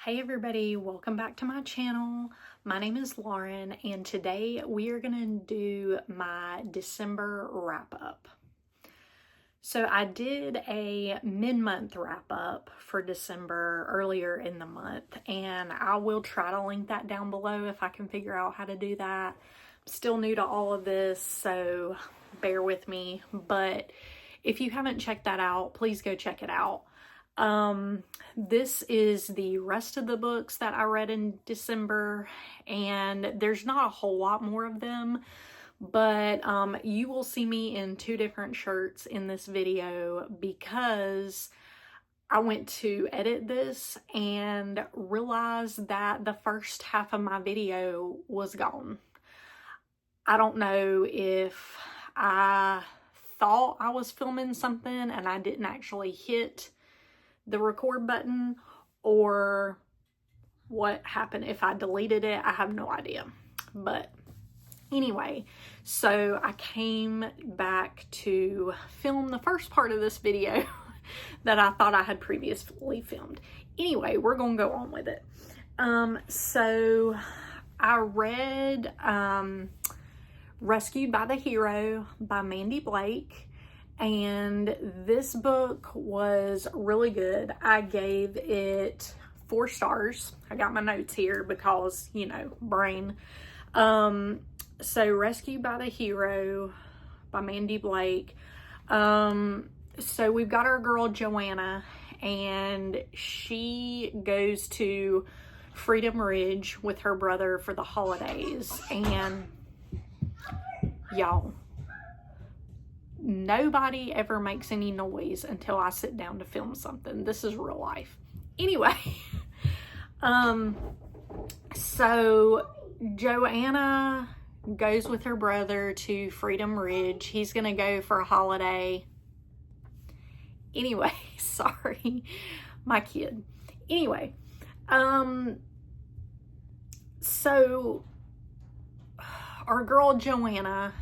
Hey everybody, welcome back to my channel. My name is Lauren and today we are going to do my December wrap up. So I did a mid-month wrap up for December earlier in the month, and I will try to link that down below if I can figure out how to do that. I'm still new to all of this, so bear with me, but if you haven't checked that out, please go check it out. This is the rest of the books that I read in December, and there's not a whole lot more of them, but you will see me in two different shirts in this video because I went to edit this and realized that the first half of my video was gone. I don't know if I thought I was filming something and I didn't actually hit the record button, or what happened. If I deleted it, I have no idea. But anyway, so I came back to film the first part of this video that I thought I had previously filmed. Anyway, we're gonna go on with it. So I read Rescued by the Hero by Mandy Blake. And this book was really good. I gave it 4 stars. I got my notes here because, you know, brain. So Rescued by the Hero by Mandy Blake. So we've got our girl Joanna, and she goes to Freedom Ridge with her brother for the holidays. And y'all, nobody ever makes any noise until I sit down to film something. This is real life. Anyway, so Joanna goes with her brother to Freedom Ridge. He's gonna go for a holiday. Anyway, sorry, my kid. Anyway, so our girl Joanna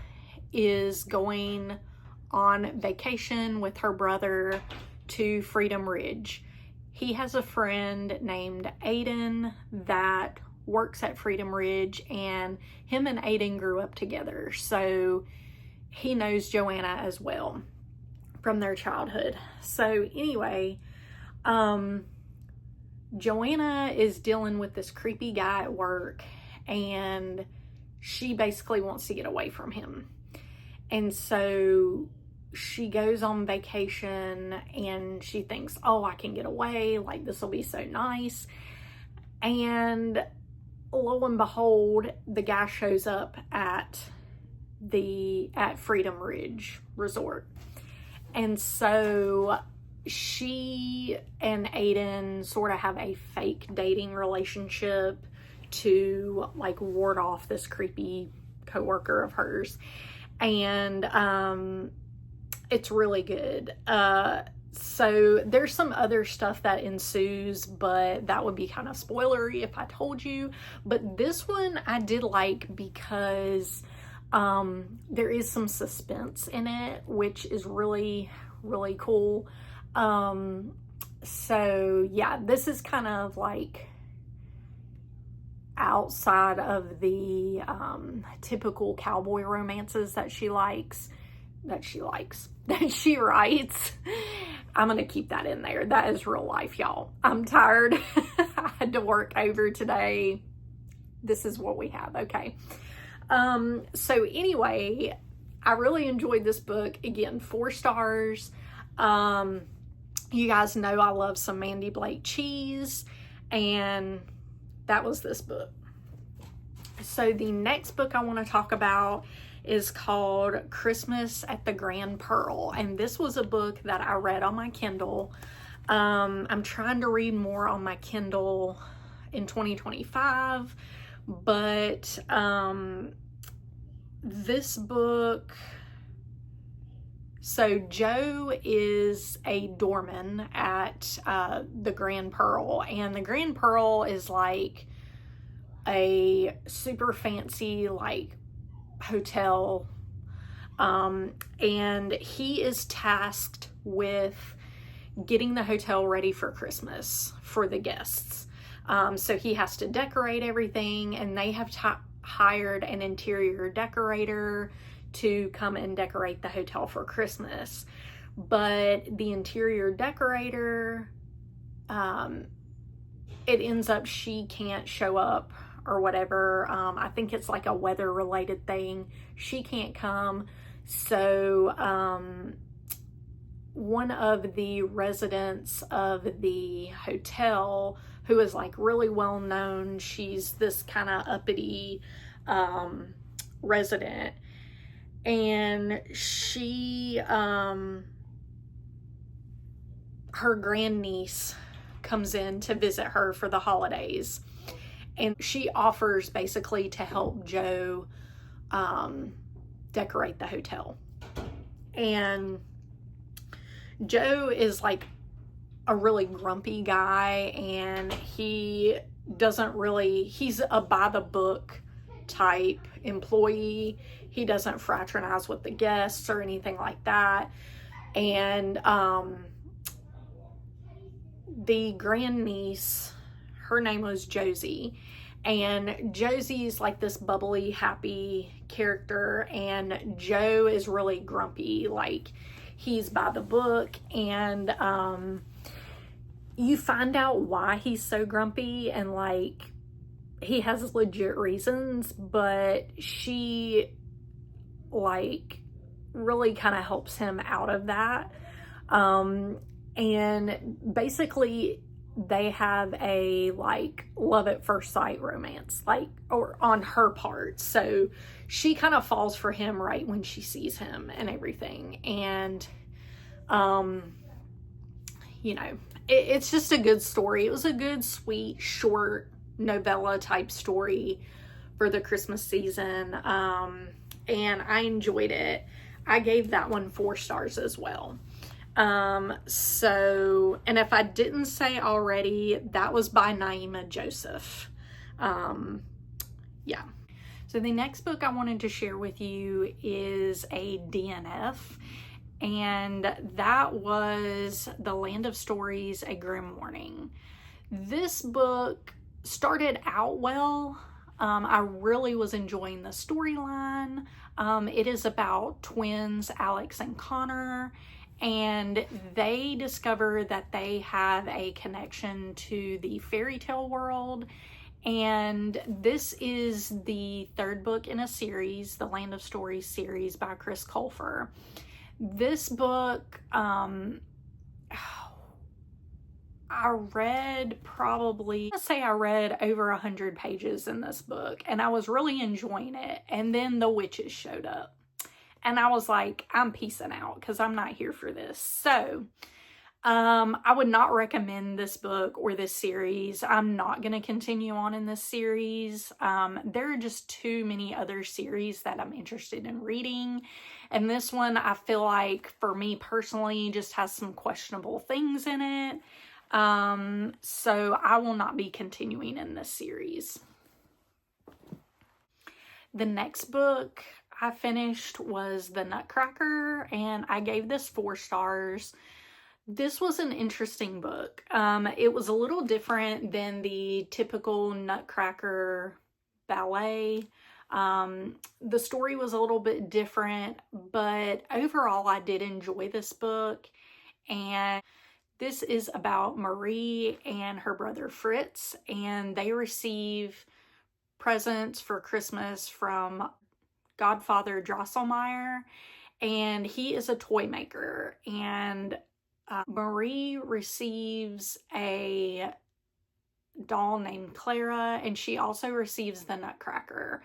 is going on vacation with her brother to Freedom Ridge. He has a friend named Aiden that works at Freedom Ridge, and him and Aiden grew up together, so he knows Joanna as well from their childhood. So anyway, Joanna is dealing with this creepy guy at work, and she basically wants to get away from him. And so she goes on vacation and she thinks, oh, I can get away, like this will be so nice. And lo and behold, the guy shows up at Freedom Ridge Resort. And so she and Aiden sort of have a fake dating relationship to like ward off this creepy coworker of hers. And it's really good. So there's some other stuff that ensues, but that would be kind of spoilery if I told you. But this one I did like because there is some suspense in it, which is really, really cool. So yeah, this is kind of like outside of the typical cowboy romances that she writes. I'm gonna keep that in there. That is real life, y'all. I'm tired. I had to work over today. This is what we have. Okay. So anyway, I really enjoyed this book. Again, 4 stars. You guys know I love some Mandy Blake cheese, and that was this book. So the next book I want to talk about is called Christmas at the Grand Pearl, and this was a book that I read on my Kindle. I'm trying to read more on my Kindle in 2025, but this book, so Joe is a doorman at the Grand Pearl, and the Grand Pearl is like a super fancy like hotel, and he is tasked with getting the hotel ready for Christmas for the guests. So he has to decorate everything, and they have hired an interior decorator to come and decorate the hotel for Christmas. But the interior decorator, it ends up she can't show up or whatever. I think it's like a weather related thing. She can't come. So one of the residents of the hotel, who is like really well known, she's this kind of uppity resident, and she her grandniece comes in to visit her for the holidays, and she offers basically to help Joe decorate the hotel. And Joe is like a really grumpy guy, and he doesn't really, he's a by the book type employee. He doesn't fraternize with the guests or anything like that. And the grandniece, her name was Josie, and Josie's like this bubbly, happy character, and Joe is really grumpy. Like, he's by the book, and you find out why he's so grumpy, and like, he has legit reasons, but she like really kind of helps him out of that. And basically they have a like love at first sight romance, like, or on her part. So she kind of falls for him right when she sees him and everything. And you know, it's just a good story. It was a good, sweet, short novella type story for the Christmas season. And I enjoyed it. I gave that one 4 stars as well. So, and if I didn't say already, that was by Naima Joseph. Yeah. So the next book I wanted to share with you is a DNF, and that was The Land of Stories, A Grim Warning. This book started out well. I really was enjoying the storyline. It is about twins, Alex and Connor, and they discover that they have a connection to the fairy tale world. And this is the 3rd book in a series, the Land of Stories series by Chris Colfer. This book, I read probably, let's say I read over 100 pages in this book, and I was really enjoying it. And then the witches showed up, and I was like, I'm peacing out because I'm not here for this. So I would not recommend this book or this series. I'm not going to continue on in this series. There are just too many other series that I'm interested in reading. And this one, I feel like, for me personally, just has some questionable things in it. So I will not be continuing in this series. The next book I finished was The Nutcracker, and I gave this 4 stars. This was an interesting book. It was a little different than the typical Nutcracker ballet. The story was a little bit different, but overall I did enjoy this book. And this is about Marie and her brother Fritz, and they receive presents for Christmas from Godfather Drosselmeyer, and he is a toy maker. And Marie receives a doll named Clara, and she also receives the Nutcracker.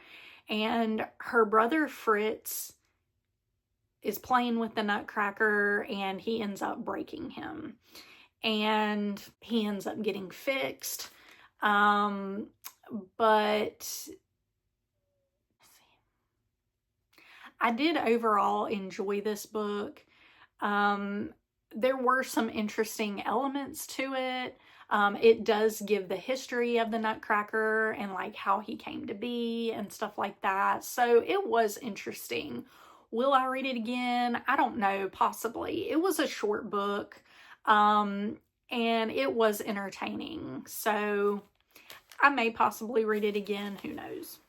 And her brother Fritz is playing with the Nutcracker, and he ends up breaking him. And he ends up getting fixed. But I did overall enjoy this book. There were some interesting elements to it. It does give the history of the Nutcracker and like how he came to be and stuff like that. So it was interesting. Will I read it again? I don't know, possibly. It was a short book, and it was entertaining. So I may possibly read it again, who knows.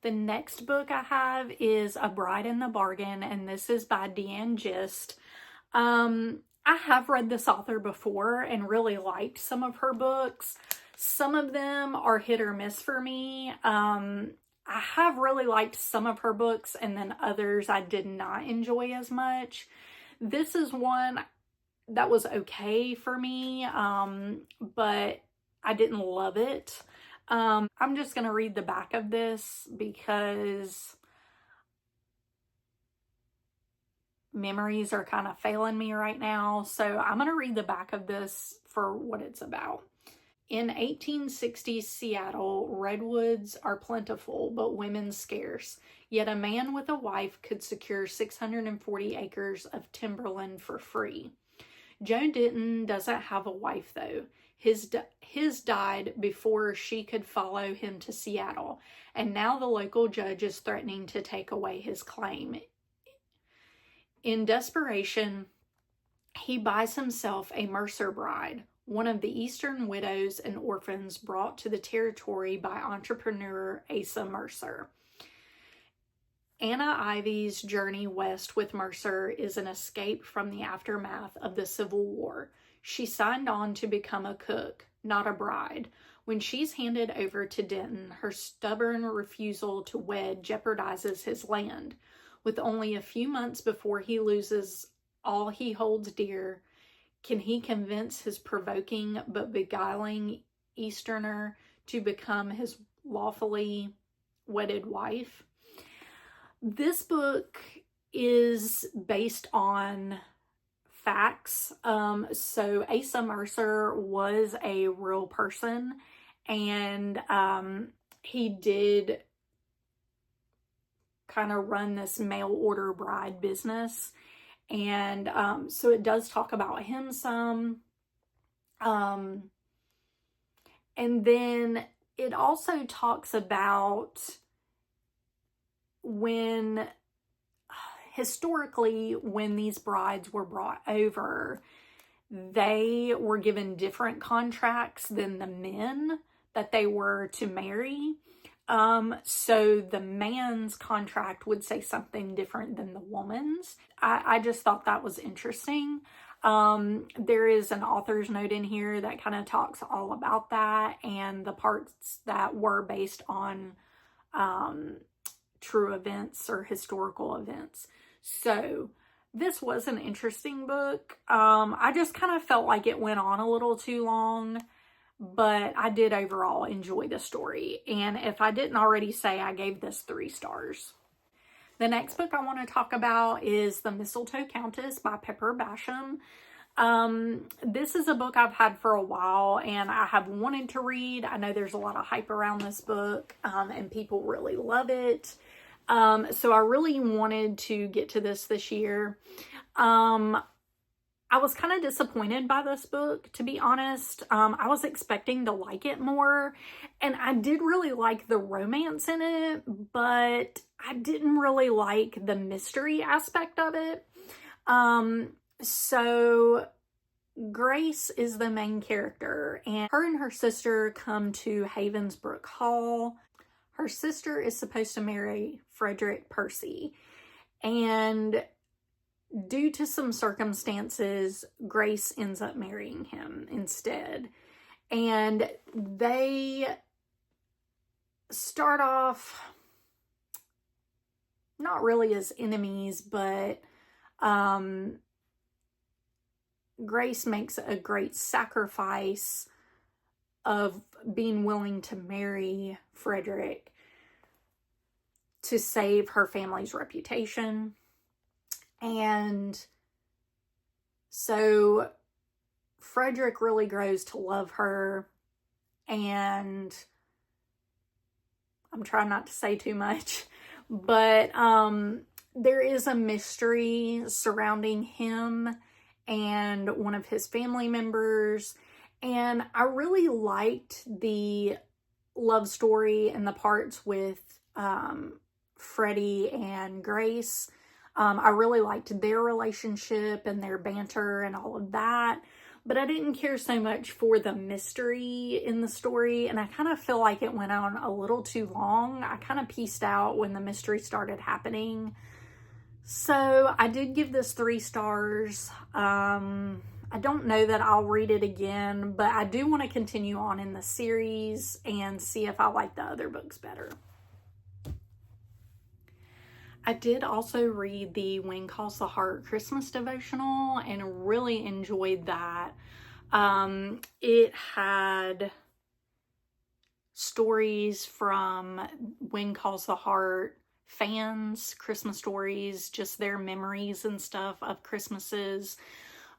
The next book I have is A Bride in the Bargain, and this is by Deanne Gist. I have read this author before and really liked some of her books. Some of them are hit or miss for me. I have really liked some of her books, and then others I did not enjoy as much. This is one that was okay for me, but I didn't love it. I'm just going to read the back of this because memories are kind of failing me right now. So I'm going to read the back of this for what it's about. In 1860s Seattle, redwoods are plentiful, but women scarce. Yet a man with a wife could secure 640 acres of timberland for free. Joe Denton doesn't have a wife, though. His died before she could follow him to Seattle, and now the local judge is threatening to take away his claim. In desperation, he buys himself a Mercer bride, one of the Eastern widows and orphans brought to the territory by entrepreneur Asa Mercer. Anna Ivy's journey west with Mercer is an escape from the aftermath of the Civil War. She signed on to become a cook, not a bride. When she's handed over to Denton, her stubborn refusal to wed jeopardizes his land. With only a few months before he loses all he holds dear, can he convince his provoking but beguiling Easterner to become his lawfully wedded wife? This book is based on facts. So Asa Mercer was a real person, and he did kind of run this mail order bride business. And so it does talk about him some. And then it also talks about when historically, when these brides were brought over, they were given different contracts than the men that they were to marry. So the man's contract would say something different than the woman's. I just thought that was interesting. There is an author's note in here that kind of talks all about that and the parts that were based on true events or historical events. So this was an interesting book. I just kind of felt like it went on a little too long, but I did overall enjoy the story. And if I didn't already say, I gave this 3 stars. The next book I want to talk about is The Mistletoe Countess by Pepper Basham. This is a book I've had for a while and I have wanted to read. I know there's a lot of hype around this book, and people really love it. So I really wanted to get to this year. I was kind of disappointed by this book, to be honest. I was expecting to like it more, and I did really like the romance in it, but I didn't really like the mystery aspect of it. So Grace is the main character, and her sister come to Havensbrook Hall. Her sister is supposed to marry Frederick Percy, and due to some circumstances, Grace ends up marrying him instead. And they start off not really as enemies, but Grace makes a great sacrifice of being willing to marry Frederick to save her family's reputation. And so Frederick really grows to love her, and I'm trying not to say too much, but there is a mystery surrounding him and one of his family members, and I really liked the love story and the parts with Freddie and Grace. I really liked their relationship and their banter and all of that. but I didn't care so much for the mystery in the story, and I kind of feel like it went on a little too long. I kind of pieced out when the mystery started happening. So I did give this 3 stars. I don't know that I'll read it again, but I do want to continue on in the series and see if I like the other books better. I did also read the When Calls the Heart Christmas devotional and really enjoyed that. It had stories from When Calls the Heart fans, Christmas stories, just their memories and stuff of Christmases.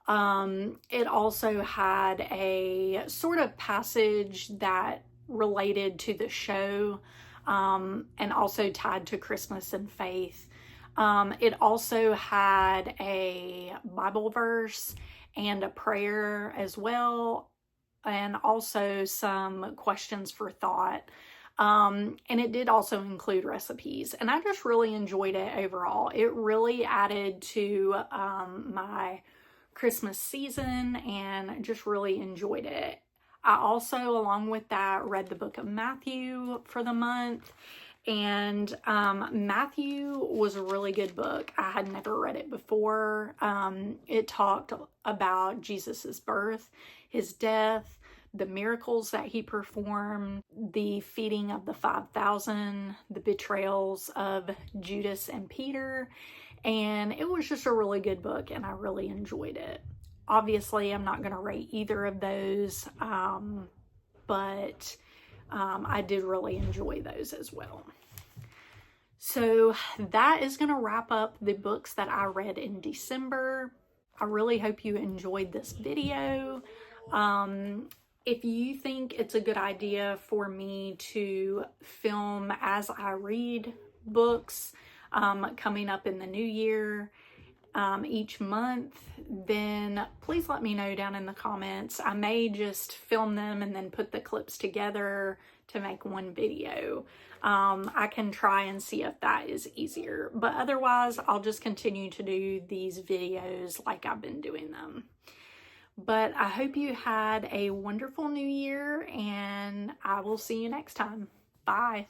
It also had a sort of passage that related to the show, and also tied to Christmas and faith. It also had a Bible verse and a prayer as well, and also some questions for thought. And it did also include recipes, and I just really enjoyed it overall. It really added to my Christmas season, and just really enjoyed it. I also, along with that, read the book of Matthew for the month, and Matthew was a really good book. I had never read it before. It talked about Jesus's birth, his death, the miracles that he performed, the feeding of the 5,000, the betrayals of Judas and Peter, and it was just a really good book, and I really enjoyed it. Obviously, I'm not going to rate either of those, but I did really enjoy those as well. So that is going to wrap up the books that I read in December. I really hope you enjoyed this video. If you think it's a good idea for me to film as I read books coming up in the new year, each month, then please let me know down in the comments. I may just film them and then put the clips together to make one video. I can try and see if that is easier, but otherwise I'll just continue to do these videos like I've been doing them. But I hope you had a wonderful new year, and I will see you next time. Bye.